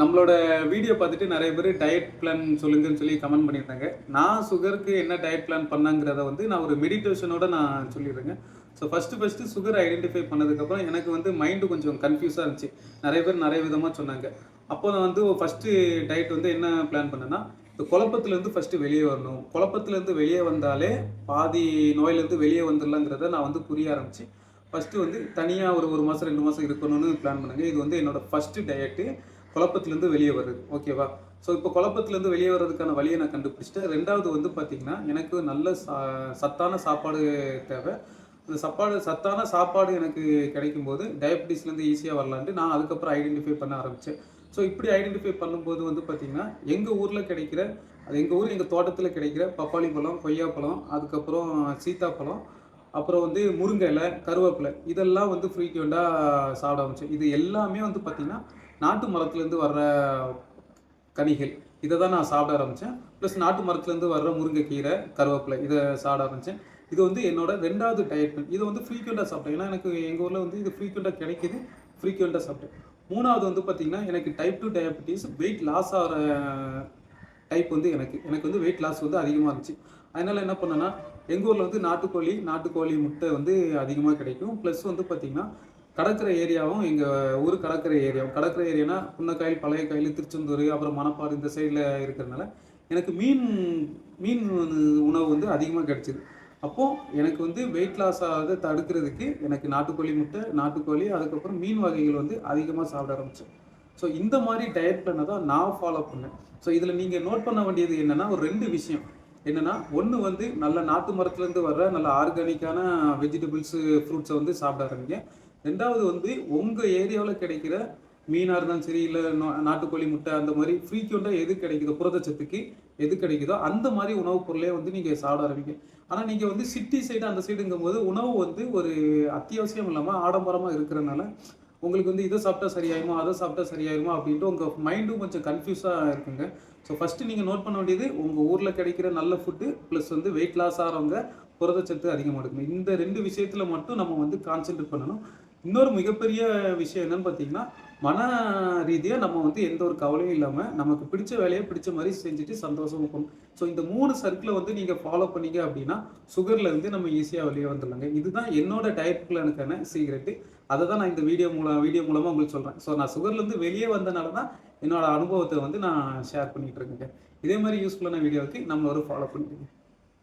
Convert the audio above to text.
நம்மளோட வீடியோ பார்த்துட்டு நிறைய பேர் டயட் பிளான் சொல்லுங்கன்னு சொல்லி கமெண்ட் பண்ணியிருந்தாங்க. நான் சுகருக்கு என்ன டயட் பிளான் பண்ணேங்கிறத வந்து நான் ஒரு மெடிடேஷனோட நான் சொல்லிடுறேங்க. ஸோ ஃபஸ்ட்டு சுகர் ஐடென்டிஃபை பண்ணதுக்கப்புறம் எனக்கு வந்து மைண்டு கொஞ்சம் கன்ஃபியூஸாக இருந்துச்சு. நிறைய பேர் நிறைய விதமாக சொன்னாங்க. அப்போ நான் வந்து ஃபஸ்ட்டு டயட் வந்து என்ன பிளான் பண்ணேன்னா, இந்த குழப்பத்துலேருந்து ஃபஸ்ட்டு வெளியே வரணும். குழப்பத்துலேருந்து வெளியே வந்தாலே பாதி நோயிலேருந்து வெளியே வந்துடலாங்கிறத நான் வந்து புரிய ஆரம்பிச்சு, ஃபஸ்ட்டு வந்து தனியாக ஒரு மாதம் 2 மாதம் இருக்கணும்னு பிளான் பண்ணுங்க. இது வந்து என்னோடய ஃபஸ்ட்டு டயட்டு. குழப்பத்திலேருந்து வெளியே வருது, ஓகேவா? ஸோ இப்போ குழப்பத்திலேருந்து வெளியே வர்றதுக்கான வழியை நான் கண்டுபிடிச்சிட்டேன். 2வது வந்து பார்த்திங்கன்னா, எனக்கு நல்ல சத்தான சாப்பாடு தேவை. அந்த சத்தான சாப்பாடு எனக்கு கிடைக்கும்போது டயபிட்டிஸ்லேருந்து ஈஸியாக வரலான்ட்டு நான் அதுக்கப்புறம் ஐடென்டிஃபை பண்ண ஆரம்பித்தேன். ஸோ இப்படி ஐடென்டிஃபை பண்ணும்போது வந்து பார்த்திங்கன்னா, எங்கள் ஊரில் கிடைக்கிற எங்கள் தோட்டத்தில் கிடைக்கிற பப்பாளி பழம், கொய்யாப்பழம், அதுக்கப்புறம் சீத்தாப்பழம், அப்புறம் வந்து முருங்கை இலை, கருவேப்பிலை இதெல்லாம் வந்து ஃப்ரீக்வெண்ட்டாக சாப்பிட ஆரம்பித்தேன். இது எல்லாமே வந்து பார்த்திங்கன்னா நாட்டு மரத்துலேருந்து வர்ற கனிகள். இதை தான் நான் சாப்பிட ஆரம்பித்தேன். ப்ளஸ் நாட்டு மரத்துலேருந்து வர்ற முருங்கைக்கீரை, கருவேப்பிலை இதை சாப்பிட ஆரம்பித்தேன். இது வந்து என்னோட 2வது டயட் பிளான். இதை வந்து ஃப்ரீக்வெண்ட்டாக சாப்பிட்டேன். ஏன்னா எனக்கு எங்கள் ஊரில் வந்து இது ஃப்ரீக்வெண்ட்டாக கிடைக்கிது. ஃப்ரீக்வெண்ட்டாக சாப்பிட்டேன். 3வது வந்து பார்த்திங்கன்னா, எனக்கு டைப் 2 டயபிட்டிஸ், வெயிட் லாஸ் ஆகிற டைப் வந்து எனக்கு வந்து வெயிட் லாஸ் வந்து அதிகமாக இருந்துச்சு. அதனால் என்ன பண்ணேன்னா, எங்கள் ஊரில் வந்து நாட்டுக்கோழி முட்டை வந்து அதிகமாக கிடைக்கும். ப்ளஸ் வந்து பார்த்திங்கன்னா, கடற்கரை ஏரியாவும் எங்கள் ஊர் கடற்கரை ஏரியானா புன்னக்காயல், பழைய காயல், திருச்செந்தூர், அப்புறம் மணப்பாடு இந்த சைடில் இருக்கிறதுனால எனக்கு மீன் உணவு வந்து அதிகமாக கிடச்சிது. அப்போது எனக்கு வந்து வெயிட் லாஸ் ஆகிறத தடுக்கிறதுக்கு எனக்கு நாட்டுக்கோழி முட்டை, நாட்டுக்கோழி, அதுக்கப்புறம் மீன் வகைகள் வந்து அதிகமாக சாப்பிட ஆரம்பித்தேன். ஸோ இந்த மாதிரி டயட் பிளானை தான் நான் ஃபாலோ பண்ணேன். ஸோ இதில் நீங்கள் நோட் பண்ண வேண்டியது என்னென்னா, ஒரு 2 விஷயம் என்னென்னா, ஒன்று வந்து நல்ல நாட்டு மரத்துலேருந்து வர்ற நல்ல ஆர்கானிக்கான வெஜிடபிள்ஸு, ஃப்ரூட்ஸை வந்து சாப்பிட ஆரம்பிங்க. 2வது வந்து உங்கள் ஏரியாவில் கிடைக்கிற மீனாக இருந்தாலும் சரி, இல்லை நாட்டுக்கோழி முட்டை அந்த மாதிரி ஃப்ரீக்வெண்ட்டாக எது கிடைக்குதோ, புரதச்சத்துக்கு எது கிடைக்குதோ அந்த மாதிரி உணவுப் பொருளே வந்து நீங்கள் சாப்பிட ஆரம்பிங்க. ஆனால் நீங்கள் வந்து சிட்டி சைடு அந்த சைடுங்கும் போது உணவு வந்து ஒரு அத்தியாவசியம் இல்லாமல் ஆடம்பரமாக இருக்கிறனால உங்களுக்கு வந்து இதை சாப்பிட்டா சரியாயிருமா, அதை சாப்பிட்டா சரியாயிருமா அப்படின்ட்டு உங்கள் மைண்டும் கொஞ்சம் கன்ஃபியூஸாக இருக்குங்க. ஸோ ஃபஸ்ட்டு நீங்கள் நோட் பண்ண வேண்டியது உங்கள் ஊரில் கிடைக்கிற நல்ல ஃபுட்டு, ப்ளஸ் வந்து வெயிட் லாஸ் ஆகிறவங்க புரதச்சத்து அதிகமாக எடுக்கணும். இந்த 2 விஷயத்தில் மட்டும் நம்ம வந்து கான்சென்ட்ரேட் பண்ணணும். இன்னொரு மிகப்பெரிய விஷயம் என்னன்னு பார்த்தீங்கன்னா, மன ரீதியாக நம்ம வந்து எந்த ஒரு கவலையும் இல்லாமல் நமக்கு பிடிச்ச வேலையை பிடிச்ச மாதிரி செஞ்சுட்டு சந்தோஷமாக இருக்கணும். ஸோ இந்த 3 சர்க்கிளை வந்து நீங்கள் ஃபாலோ பண்ணீங்க அப்படின்னா சுகர்லேருந்து நம்ம ஈஸியாக வெளியே வந்துடலாங்க. இதுதான் என்னோட டயட் பிளானுக்கான சீக்ரெட்டு. அதை தான் நான் இந்த வீடியோ மூலமாக உங்களுக்கு சொல்கிறேன். ஸோ நான் சுகர்லேருந்து வெளியே வந்தனால தான் என்னோட அனுபவத்தை வந்து நான் ஷேர் பண்ணிகிட்டு இருக்கேங்க. இதே மாதிரி யூஸ்ஃபுல்லான வீடியோவுக்கு நம்மளோட ஃபாலோ பண்ணிக்கோங்க.